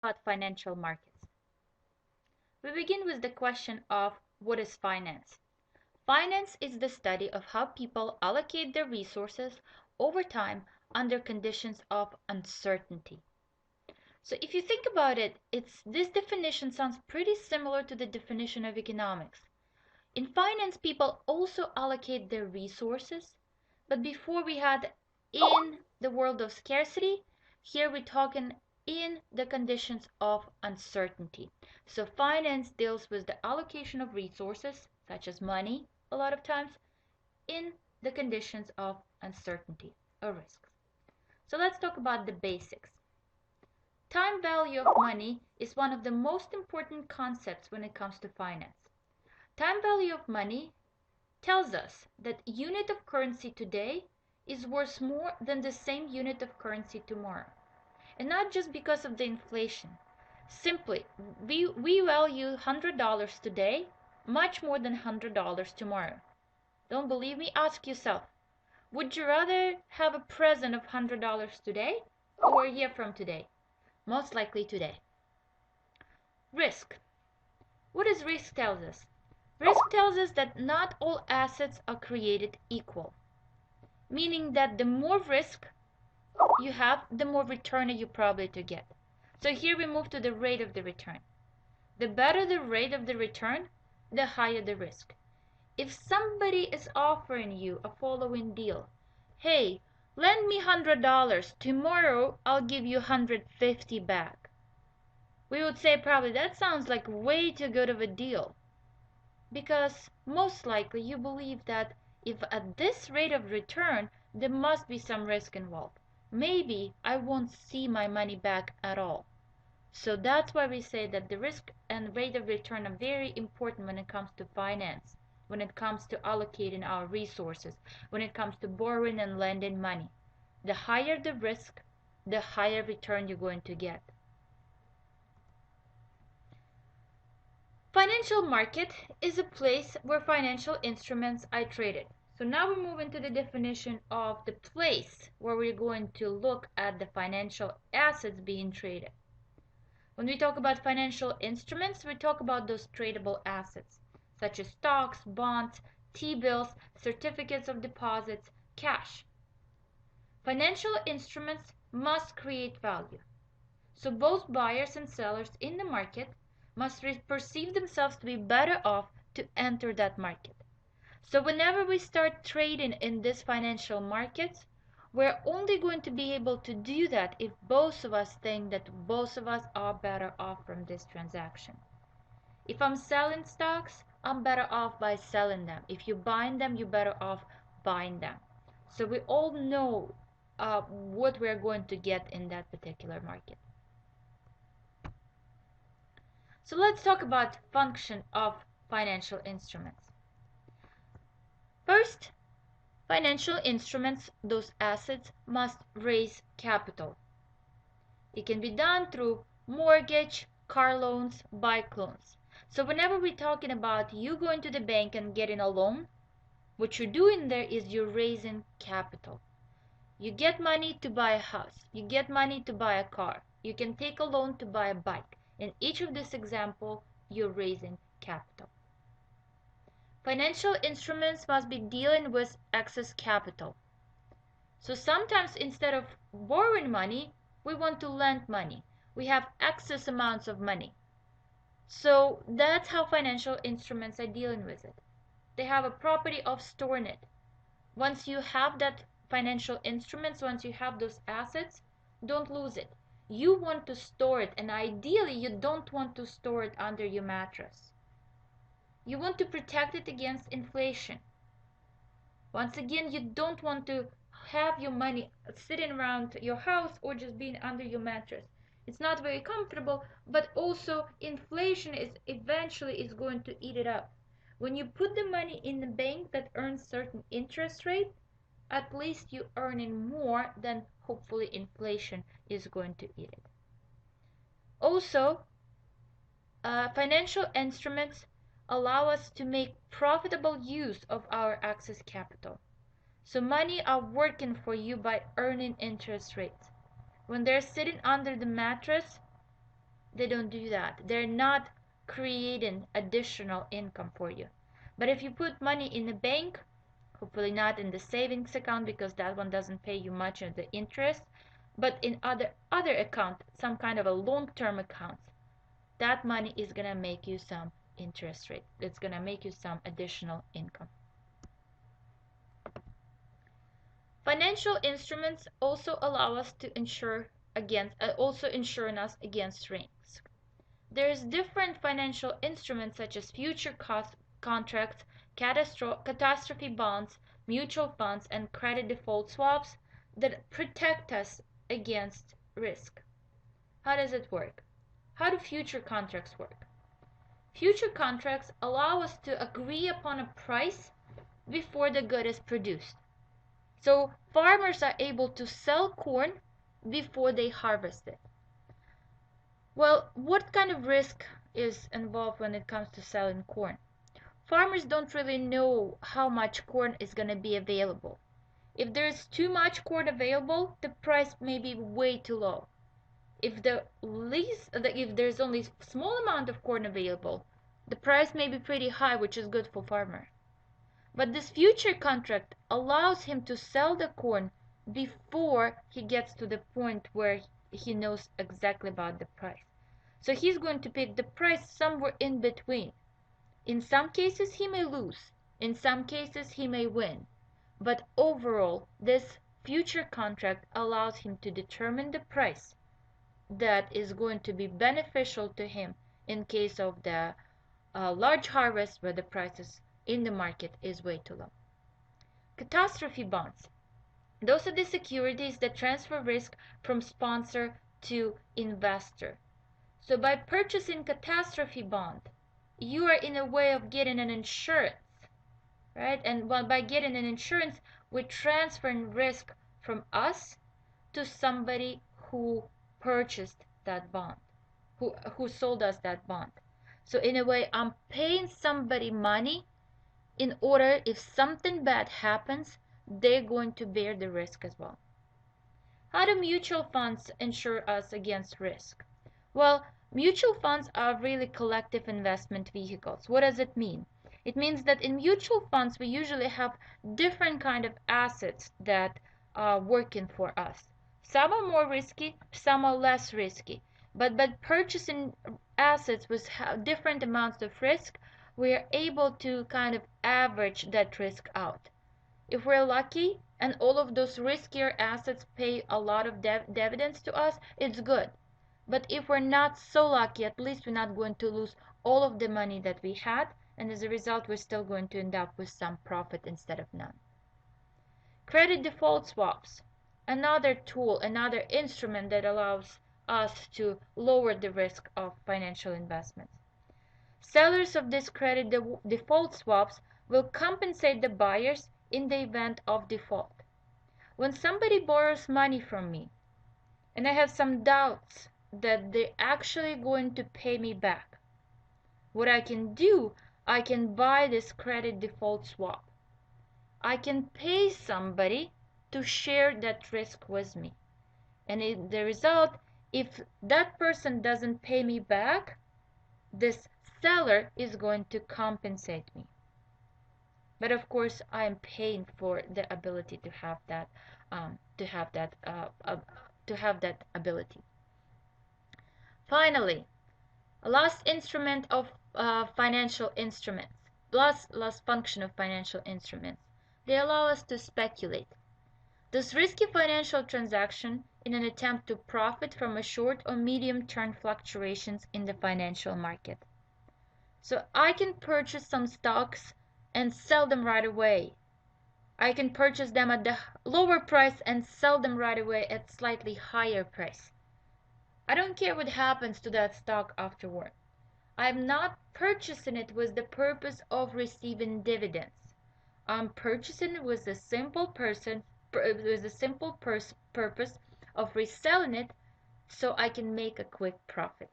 about financial markets. We begin with the question of what is finance? Finance is the study of how people allocate their resources over time under conditions of uncertainty. So if you think about it, this definition sounds pretty similar to the definition of economics. In finance, people also allocate their resources, but before we had in the world of scarcity, here we're talking in the conditions of uncertainty. So finance deals with the allocation of resources, such as money, a lot of times, in the conditions of uncertainty or risks. So let's talk about the basics. Time value of money is one of the most important concepts when it comes to finance. Time value of money tells us that unit of currency today is worth more than the same unit of currency tomorrow. And not just because of the inflation. Simply, we value $100 today much more than $100 tomorrow. Don't believe me? Ask yourself. Would you rather have a present of $100 today or a year from today? Most likely today. Risk. What does risk tell us? Risk tells us that not all assets are created equal, meaning that the more risk you have, the more return you probably to get. So here we move to the rate of the return. The better the rate of the return, the higher the risk. If somebody is offering you a following deal, hey, lend me $100, tomorrow I'll give you $150 back. We would say probably that sounds like way too good of a deal. Because most likely you believe that if at this rate of return, there must be some risk involved. Maybe I won't see my money back at all. So that's why we say that the risk and rate of return are very important when it comes to finance, when it comes to allocating our resources, when it comes to borrowing and lending money. The higher the risk, the higher return you're going to get. Financial market is a place where financial instruments are traded. So now we move into the definition of the place where we're going to look at the financial assets being traded. When we talk about financial instruments, we talk about those tradable assets, such as stocks, bonds, T-bills, certificates of deposits, cash. Financial instruments must create value. So both buyers and sellers in the market must perceive themselves to be better off to enter that market. So whenever we start trading in these financial markets, we're only going to be able to do that if both of us think that both of us are better off from this transaction. If I'm selling stocks, I'm better off by selling them. If you're buying them, you're better off buying them. So we all know what we're going to get in that particular market. So let's talk about function of financial instruments. First, financial instruments, those assets, must raise capital. It can be done through mortgage, car loans, bike loans. So whenever we're talking about you going to the bank and getting a loan, what you're doing there is you're raising capital. You get money to buy a house. You get money to buy a car. You can take a loan to buy a bike. In each of this example, you're raising capital. Financial instruments must be dealing with excess capital. So sometimes instead of borrowing money, we want to lend money. We have excess amounts of money. So that's how financial instruments are dealing with it. They have a property of storing it. Once you have that financial instruments, once you have those assets, don't lose it. You want to store it, and ideally you don't want to store it under your mattress. You want to protect it against inflation. Once again, you don't want to have your money sitting around your house or just being under your mattress. It's not very comfortable, but also inflation is eventually going to eat it up. When you put the money in the bank that earns certain interest rate, at least you're earning more than hopefully inflation is going to eat it. Also, financial instruments allow us to make profitable use of our excess capital. So money are working for you by earning interest rates. When they're sitting under the mattress, They don't do that. They're not creating additional income for you. But if you put money in a bank, hopefully not in the savings account because that one doesn't pay you much of the interest, but in other account, some kind of a long-term account, that money is going to make you some interest rate. It's going to make you some additional income. Financial instruments also allow us to insure against, also insuring us against risk. There's different financial instruments such as future cost contracts, catastrophe bonds, mutual funds, and credit default swaps that protect us against risk. How does it work? How do future contracts work? Future contracts allow us to agree upon a price before the good is produced. So farmers are able to sell corn before they harvest it. Well, what kind of risk is involved when it comes to selling corn? Farmers don't really know how much corn is going to be available. If there's too much corn available, the price may be way too low. If there's only a small amount of corn available, the price may be pretty high, which is good for farmer. But this future contract allows him to sell the corn before he gets to the point where he knows exactly about the price. So he's going to pick the price somewhere in between. In some cases he may lose, in some cases he may win, but overall this future contract allows him to determine the price that is going to be beneficial to him in case of the large harvest where the prices in the market is way too low. Catastrophe bonds. Those are the securities that transfer risk from sponsor to investor. So by purchasing catastrophe bond, you are in a way of getting an insurance, right? And by getting an insurance, we're transferring risk from us to somebody who purchased that bond, who sold us that bond. So in a way, I'm paying somebody money in order if something bad happens, they're going to bear the risk as well. How do mutual funds insure us against risk? Well, mutual funds are really collective investment vehicles. What does it mean? It means that in mutual funds, we usually have different kind of assets that are working for us. Some are more risky, some are less risky. But by purchasing assets with different amounts of risk, we are able to kind of average that risk out. If we're lucky and all of those riskier assets pay a lot of dividends to us, it's good. But if we're not so lucky, at least we're not going to lose all of the money that we had, and as a result, we're still going to end up with some profit instead of none. Credit default swaps, another tool, another instrument that allows us to lower the risk of financial investments. Sellers of these credit default swaps will compensate the buyers in the event of default. When somebody borrows money from me and I have some doubts that they're actually going to pay me back, what I can do, I can buy this credit default swap. I can pay somebody to share that risk with me. And in the result, if that person doesn't pay me back, this seller is going to compensate me. But of course, I am paying for the ability to have that, ability. Finally, last instrument of financial instruments, last function of financial instruments. They allow us to speculate. This risky financial transaction in an attempt to profit from a short or medium-term fluctuations in the financial market. So I can purchase some stocks and sell them right away. I can purchase them at the lower price and sell them right away at slightly higher price. I don't care what happens to that stock afterward. I'm not purchasing it with the purpose of receiving dividends. I'm purchasing it with the simple purpose of reselling it so I can make a quick profit.